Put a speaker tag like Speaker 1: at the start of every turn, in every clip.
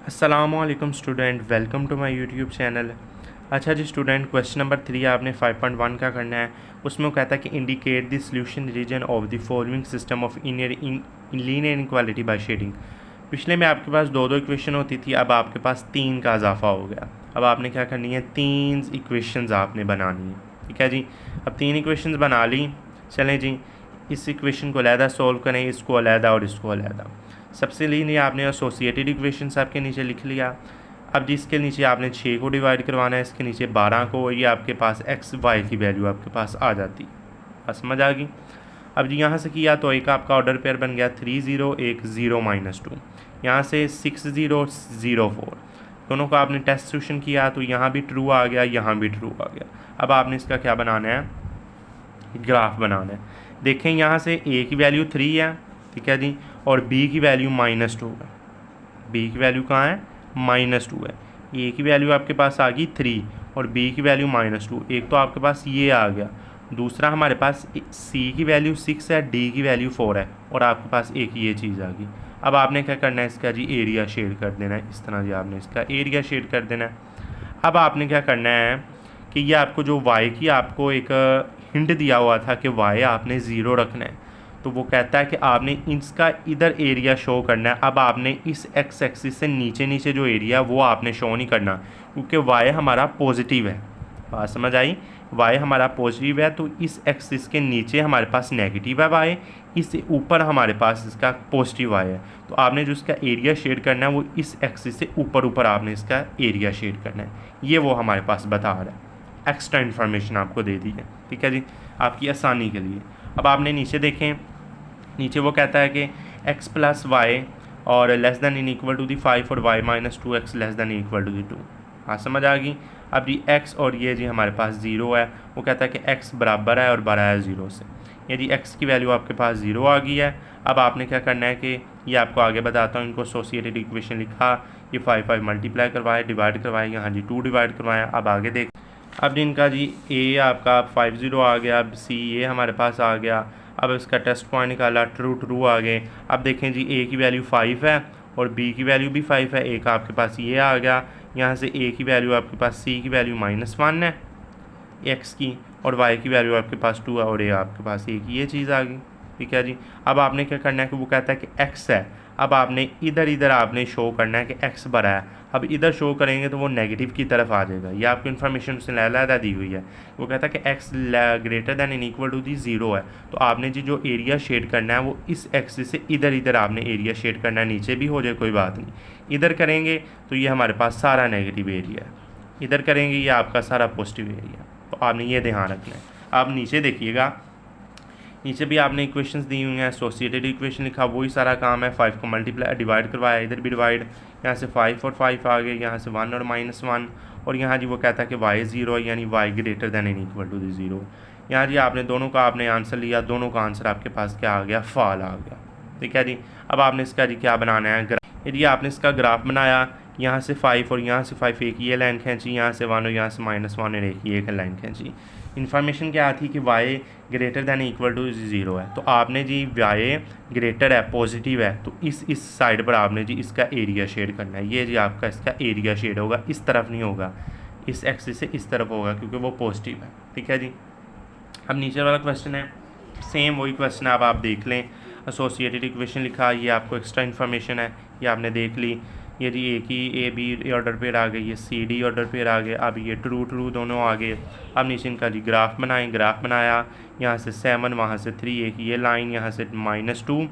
Speaker 1: अस्सलामुअलैकुम student, welcome to my YouTube channel. अच्छा जी स्टूडेंट, क्वेश्चन नंबर 3 आपने 5.1 का करना है। उसमें वो कहता है कि indicate the solution region of the following system of linear inequality by shading. पिछले में आपके पास दो इक्वेशन होती थी, अब आपके पास 3 का इजाफा हो गया। अब आपने क्या करनी है, 3 इक्वेशंस आपने बनानी है। ठीक है जी, अब 3 इक्वेशंस बना ली। चलें जी, इस इक्वेशन को अलहदा सोल्व करें, इसको अलहदा और इसको अलहदा। सबसे लिए आपने एसोसिएटेड इक्वेशंस आपके नीचे लिख लिया। अब जिसके नीचे आपने 6 को डिवाइड करवाना है, इसके नीचे 12 को, ये आपके पास एक्स वाई की वैल्यू आपके पास आ जाती। बस समझ आ गई। अब जी यहाँ से किया तो एक आपका ऑर्डर पेयर बन गया 3 0 1 0 -2। यहाँ से 6 0 0 4, दोनों का आपने टेस्ट सॉल्यूशन किया तो यहाँ भी ट्रू आ गया, यहाँ भी ट्रू आ गया। अब आपने इसका क्या बनाना है, ग्राफ बनाना है। देखें यहाँ से ए की वैल्यू 3 है, ठीक है जी, और बी की वैल्यू -2 है। बी की वैल्यू कहाँ है, -2 है। ए की वैल्यू आपके पास आ गई 3 और बी की वैल्यू -2। एक तो आपके पास ये आ गया, दूसरा हमारे पास सी की वैल्यू 6 है, डी की वैल्यू 4 है, और आपके पास एक ये चीज़ आ गई। अब आपने क्या करना है, इसका जी एरिया शेड कर देना है। इस तरह जी आपने इसका एरिया शेड कर देना है। अब आपने क्या करना है कि ये आपको जो वाई की आपको एक हिंट दिया हुआ था कि वाई आपने ज़ीरो रखना है, तो वो कहता है कि आपने इसका इधर एरिया शो करना है। अब आपने इस एक्स एक्सिस से नीचे नीचे जो एरिया है वो आपने शो नहीं करना, क्योंकि वाई हमारा पॉजिटिव है। बात समझ आई, वाई हमारा पॉजिटिव है, तो इस एक्सिस के नीचे हमारे पास नेगेटिव है वाई, इससे ऊपर हमारे पास इसका पॉजिटिव वाई है। तो आपने जो इसका एरिया शेड करना है वो इस एक्सिस से ऊपर ऊपर आपने इसका एरिया शेड करना है। ये वो हमारे पास बता रहा है, एक्स्ट्रा इन्फॉर्मेशन आपको दे दी है। ठीक है जी, आपकी आसानी के लिए। अब आपने नीचे देखें, नीचे वो कहता है कि x प्लस वाई और less than in equal to the 5 और y -2x less than in equal to the 2। हाँ समझ आ गई। अब जी x और ये जी हमारे पास 0 है, वो कहता है कि x बराबर है और बड़ा है 0 से। ये जी x की वैल्यू आपके पास 0 आ गई है। अब आपने क्या करना है कि ये आपको आगे बताता हूँ, इनको एसोसिएटेड इक्वेशन लिखा, ये 5 मल्टीप्लाई करवाए, डिवाइड करवाए, यहाँ जी 2 डिवाइड करवाया। अब आगे देख, अब इनका जी a आपका 5 0 आ गया, अब c ये हमारे पास आ गया। अब इसका टेस्ट पॉइंट निकाला, ट्रू ट्रू आ गए। अब देखें जी a की वैल्यू 5 है और b की वैल्यू भी 5 है, एक आपके पास ये आ गया। यहाँ से a की वैल्यू आपके पास, c की वैल्यू -1 है x की, और y की वैल्यू आपके पास 2 है, और a आपके पास एक ये चीज़ आ गई। ठीक है जी, अब आपने क्या करना है कि वो कहता है कि x है, अब आपने इधर इधर आपने शो करना है कि x बड़ा है। अब इधर शो करेंगे तो वो नेगेटिव की तरफ आ जाएगा। ये आपको इन्फॉर्मेशन उसने अलग दी हुई है। वो कहता है कि x greater than in equal to the 0 है, तो आपने जी जो एरिया शेड करना है वो इस एक्सिस से इधर इधर आपने एरिया शेड करना है। नीचे भी हो जाए कोई बात नहीं, इधर करेंगे तो ये हमारे पास सारा नेगेटिव एरिया है, इधर करेंगे ये आपका सारा पॉजिटिव एरिया। तो आपने ये ध्यान रखना है। आप नीचे देखिएगा, नीचे भी आपने इक्वेशंस दी हुई हैं, एसोसिएटेड इक्वेशन लिखा, वही सारा काम है। 5 को मल्टीप्लाई डिवाइड करवाया, इधर भी डिवाइड, यहाँ से 5 और 5 आ गए, यहाँ से 1 और -1, और यहाँ जी वो कहता है कि y 0 है, यानी y greater than in equal to the 0। यहाँ जी आपने दोनों का आपने आंसर लिया, दोनों का आंसर आपके पास क्या आ गया, फॉल आ गया। ठीक है जी, अब आपने इसका जी क्या बनाना है, यदि आपने इसका ग्राफ बनाया, यहाँ से 5 और यहाँ से 5, एक ये लाइन खींची, यहाँ से 1 और यहाँ से -1 और एक लाइन खींची। इन्फॉर्मेशन क्या थी कि y greater than equal to 0 है, तो आपने जी y ग्रेटर है, पॉजिटिव है, तो इस साइड पर आपने जी इसका एरिया शेड करना है। ये जी आपका इसका एरिया शेड होगा, इस तरफ नहीं होगा, इस एक्सिस से इस तरफ होगा, क्योंकि वो पॉजिटिव है। ठीक है जी, अब नीचे वाला क्वेश्चन है, सेम वही क्वेश्चन है। अब आप देख लें, एसोसिएटेड इक्वेशन लिखा, ये आपको एक्स्ट्रा इन्फॉर्मेशन है, ये आपने देख ली। ये जी ए की ए बी ऑर्डर पेयर आ गई, ये सी डी ऑर्डर पेयर आ गए। अब ये ट्रू ट्रू दोनों आ गए। अब नीचे इनका जी ग्राफ बनाएं, ग्राफ बनाया, यहाँ से 7, वहाँ से 3, एक ये लाइन, यहाँ से -2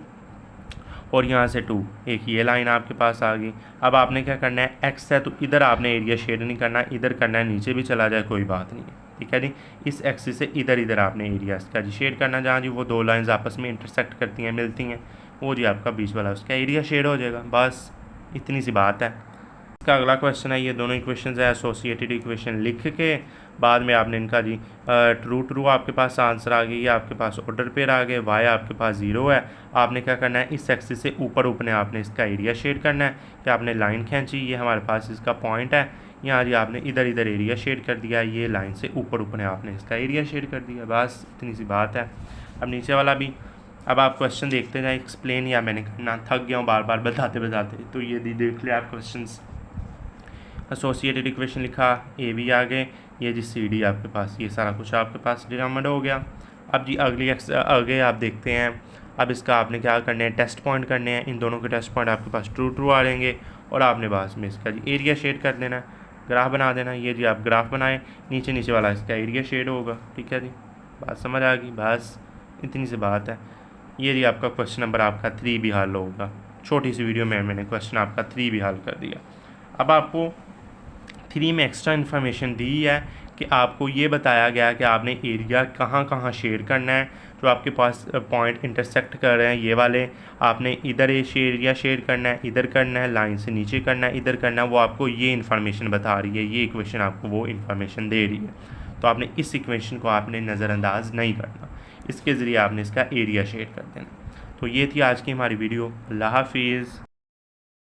Speaker 1: और यहाँ से 2, एक ये लाइन आपके पास आ गई। अब आपने क्या करना है, एक्स है तो इधर आपने एरिया शेड नहीं करना, इधर करना है, नीचे भी चला जाए कोई बात नहीं है। ठीक है जी, इस एक्सिस से इधर इधर आपने एरिया इसका जी शेड करना, जहाँ जी वो दो लाइंस आपस में इंटरसेक्ट करती हैं, मिलती हैं, वो जी आपका बीच वाला उसका एरिया शेड हो जाएगा। बस इतनी सी बात है। इसका अगला क्वेश्चन है, ये दोनों इक्वेशन है, एसोसिएटेड इक्वेशन लिख के बाद में आपने इनका जी ट्रू ट्रू आपके पास आंसर आ गई, ये आपके पास ऑर्डर पेयर आ गए, वाई आपके पास 0 है। आपने क्या करना है, इस एक्सिस से ऊपर ऊपर आपने इसका एरिया शेड करना है कि आपने लाइन खींची, ये हमारे पास इसका पॉइंट है, यहाँ जी आपने इधर इधर एरिया शेड कर दिया, ये लाइन से ऊपर ऊपर आपने इसका एरिया शेड कर दिया। बस इतनी सी बात है। अब नीचे वाला भी अब आप क्वेश्चन देखते जाए, एक्सप्लेन या मैंने करना थक गया हूँ बार बार बताते बताते, तो ये देख लिया आप क्वेश्चंस। एसोसिएटेड इक्वेशन लिखा, ए भी आ गए, ये जी सी डी आपके पास, ये सारा कुछ आपके पास डिटरमाइंड हो गया। अब जी आगे आप देखते हैं, अब इसका आपने क्या करना है, टेस्ट पॉइंट करने हैं। इन दोनों के टेस्ट पॉइंट आपके पास ट्रू ट्रू आ जाएंगे और आपने बस में इसका जी एरिया शेड कर देना है, ग्राफ बना देना। ये जी आप ग्राफ बनाएं, नीचे नीचे वाला इसका एरिया शेड होगा। ठीक है जी, बात समझ आ गई, बस इतनी सी बात है। ये जी आपका क्वेश्चन नंबर आपका 3 भी हल होगा। छोटी सी वीडियो में मैंने क्वेश्चन आपका 3 भी हल कर दिया। अब आपको 3 में एक्स्ट्रा इन्फॉर्मेशन दी है कि आपको ये बताया गया कि आपने एरिया कहाँ कहाँ शेड करना है। जो आपके पास पॉइंट इंटरसेक्ट कर रहे हैं ये वाले, आपने इधर एरिया शेड करना है, इधर करना है, लाइन से नीचे करना है, इधर करना है। वो आपको ये इन्फॉर्मेशन बता रही है, ये इक्वेशन आपको वो इन्फॉर्मेशन दे रही है। तो आपने इस इक्वेशन को आपने नज़रअंदाज नहीं करना, इसके ज़रिए आपने इसका एरिया शेड कर देना। तो ये थी आज की हमारी वीडियो। अल्लाह हाफिज़।